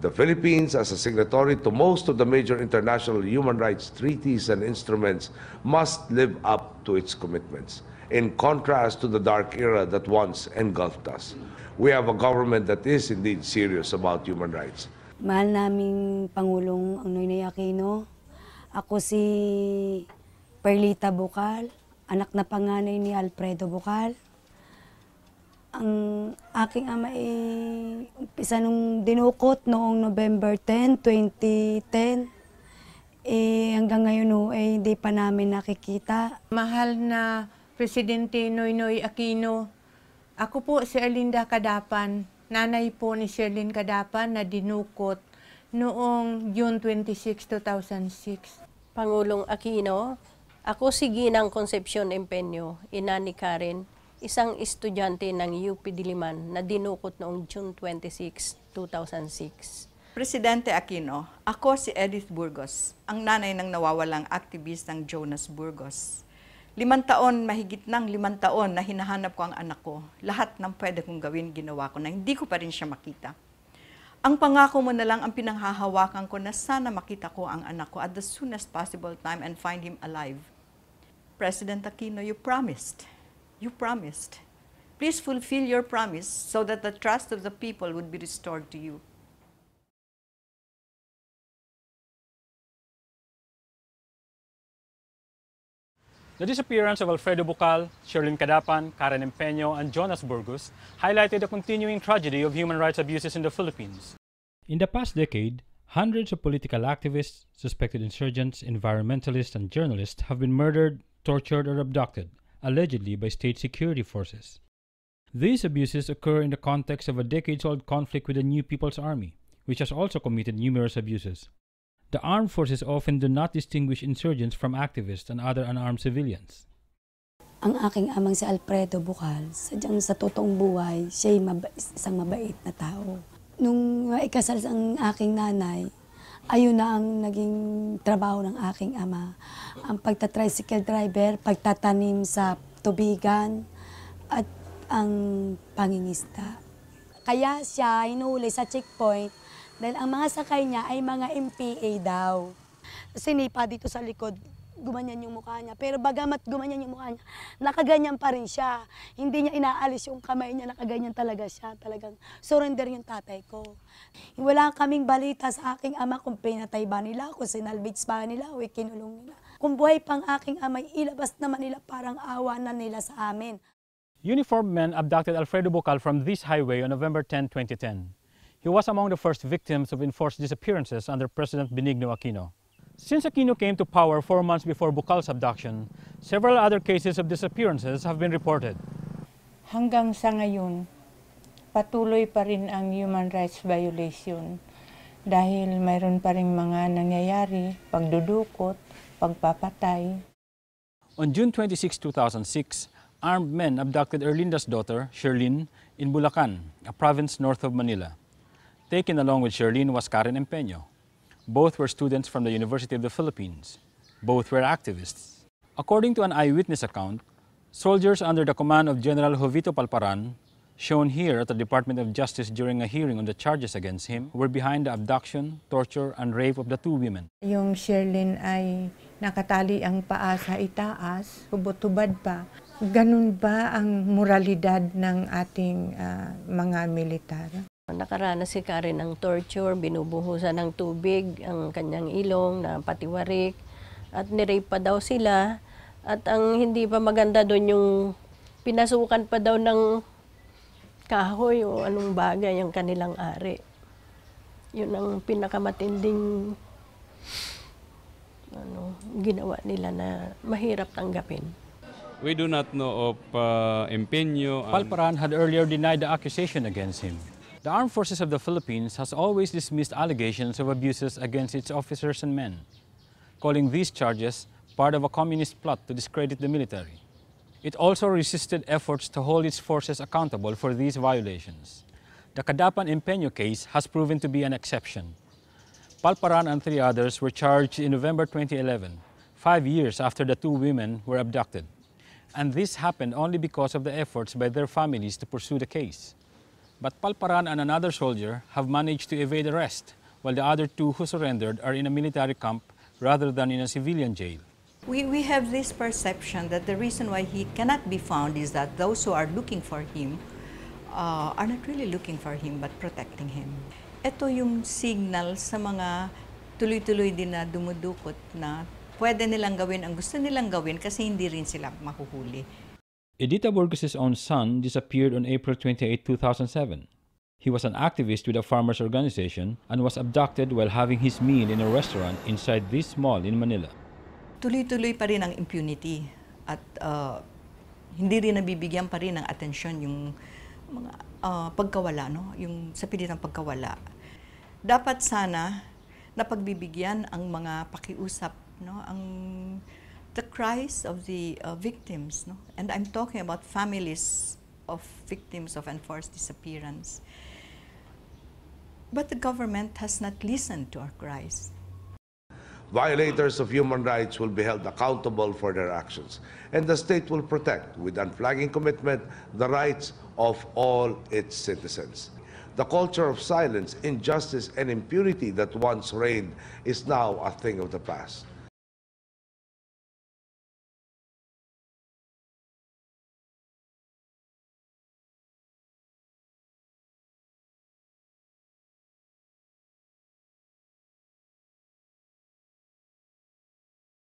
The Philippines, as a signatory to most of the major international human rights treaties and instruments, must live up to its commitments, in contrast to the dark era that once engulfed us. We have a government that is indeed serious about human rights. Mahal naming Pangulong ang Benigno Aquino. Ako si Perlita Bucal, anak na panganay ni Alfredo Bucal. Ang aking ama ay umpisa nung dinukot noong November 10, 2010. Hanggang ngayon hindi pa namin nakikita. Mahal na Presidente Noynoy Aquino, ako po si Erlinda Cadapan, nanay po ni Sherlyn Cadapan na dinukot noong June 26, 2006. Pangulong Aquino, ako si Ginang Concepcion Empeño, ina ni Karen, isang estudyante ng UP Diliman na dinukot noong June 26, 2006. Presidente Aquino, ako si Edith Burgos, ang nanay ng nawawalang aktivistang Jonas Burgos. 5 taon, mahigit ng 5 taon na hinahanap ko ang anak ko. Lahat ng pwede kong gawin, ginawa ko na hindi ko pa rin siya makita. Ang pangako mo na lang ang pinanghahawakan ko na sana makita ko ang anak ko at the soonest possible time and find him alive. President Aquino, you promised. You promised. Please fulfill your promise so that the trust of the people would be restored to you. The disappearance of Alfredo Bucal, Sherlyn Cadapan, Karen Empeño, and Jonas Burgos highlighted the continuing tragedy of human rights abuses in the Philippines. In the past decade, hundreds of political activists, suspected insurgents, environmentalists, and journalists have been murdered, tortured, or abducted, allegedly by state security forces. These abuses occur in the context of a decades-old conflict with the New People's Army, which has also committed numerous abuses. The armed forces often do not distinguish insurgents from activists and other unarmed civilians. Ang aking amang si Alfredo Bucal, sadyang sa totoong buhay, siya'y isang mabait na tao. Nung ikasal ang aking nanay, ayun na ang naging trabaho ng aking ama. Ang pagta-tricycle driver, pagtatanim sa tubigan, at ang pangingista. Kaya siya hinuli sa checkpoint dahil ang mga sakay niya ay mga MPA daw. Sinipa dito sa likod, gumanyan yung mukha niya. Pero bagamat gumanyan yung mukha niya, nakaganyan pa rin siya. Hindi niya inaalis yung kamay niya, nakaganyan talaga siya. Talagang surrender yung tatay ko. Wala kaming balita sa aking ama kung pinatay ba nila, kung sinalvage ba nila, o ikinulong nila. Kung buhay pang aking ama, ilabas naman nila parang awa na nila sa amin. Uniformed men abducted Alfredo Bucal from this highway on November 10, 2010. He was among the first victims of enforced disappearances under President Benigno Aquino. Since Aquino came to power 4 months before Bucal's abduction, several other cases of disappearances have been reported. Hanggang sa ngayon, patuloy pa rin ang human rights violation dahil mayroon pa rin mga nangyayari, pagdudukot, pagpapatay. On June 26, 2006, armed men abducted Erlinda's daughter, Sherlyn, in Bulacan, a province north of Manila. Taken along with Sherlyn was Karen Empeño. Both were students from the University of the Philippines. Both were activists. According to an eyewitness account, soldiers under the command of General Jovito Palparan, shown here at the Department of Justice during a hearing on the charges against him, were behind the abduction, torture, and rape of the 2 women. Yung Sherlyn ay nakatali ang paa sa itaas, hubot-hubad pa. Ganun ba ang moralidad ng ating mga militar? Nakaranas si Karen ng torture, binubuhusan ng tubig ang kanyang ilong na patiwarik, at nirape pa daw sila. At ang hindi pa maganda doon yung pinasukan pa daw ng kahoy o anong bagay ang kanilang ari. Yun ang pinakamatinding ginawa nila na mahirap tanggapin. We do not know of Empeño. Palparan had earlier denied the accusation against him. The Armed Forces of the Philippines has always dismissed allegations of abuses against its officers and men, calling these charges part of a communist plot to discredit the military. It also resisted efforts to hold its forces accountable for these violations. The Cadapan Empeño case has proven to be an exception. Palparan and 3 others were charged in November 2011, 5 years after the 2 women were abducted. And this happened only because of the efforts by their families to pursue the case. But Palparan and another soldier have managed to evade arrest, while the other two who surrendered are in a military camp rather than in a civilian jail. We have this perception that the reason why he cannot be found is that those who are looking for him are not really looking for him but protecting him. Ito yung signal sa mga tuloy-tuloy din na dumudukot na pwede nilang gawin ang gusto nilang gawin kasi hindi rin sila mahuhuli. Edita Burgos' own son disappeared on April 28, 2007. He was an activist with a farmers' organization and was abducted while having his meal in a restaurant inside this mall in Manila. Tuloy-tuloy pa rin ang impunity at hindi rin nabibigyan pa rin ng atensyon yung mga pagkawala, no? Yung sa pilit ng pagkawala. Dapat sana napagbibigyan ang mga pakiusap, no? The cries of the victims, no? And I'm talking about families of victims of enforced disappearance. But the government has not listened to our cries. Violators of human rights will be held accountable for their actions, and the state will protect, with unflagging commitment, the rights of all its citizens. The culture of silence, injustice, and impunity that once reigned is now a thing of the past.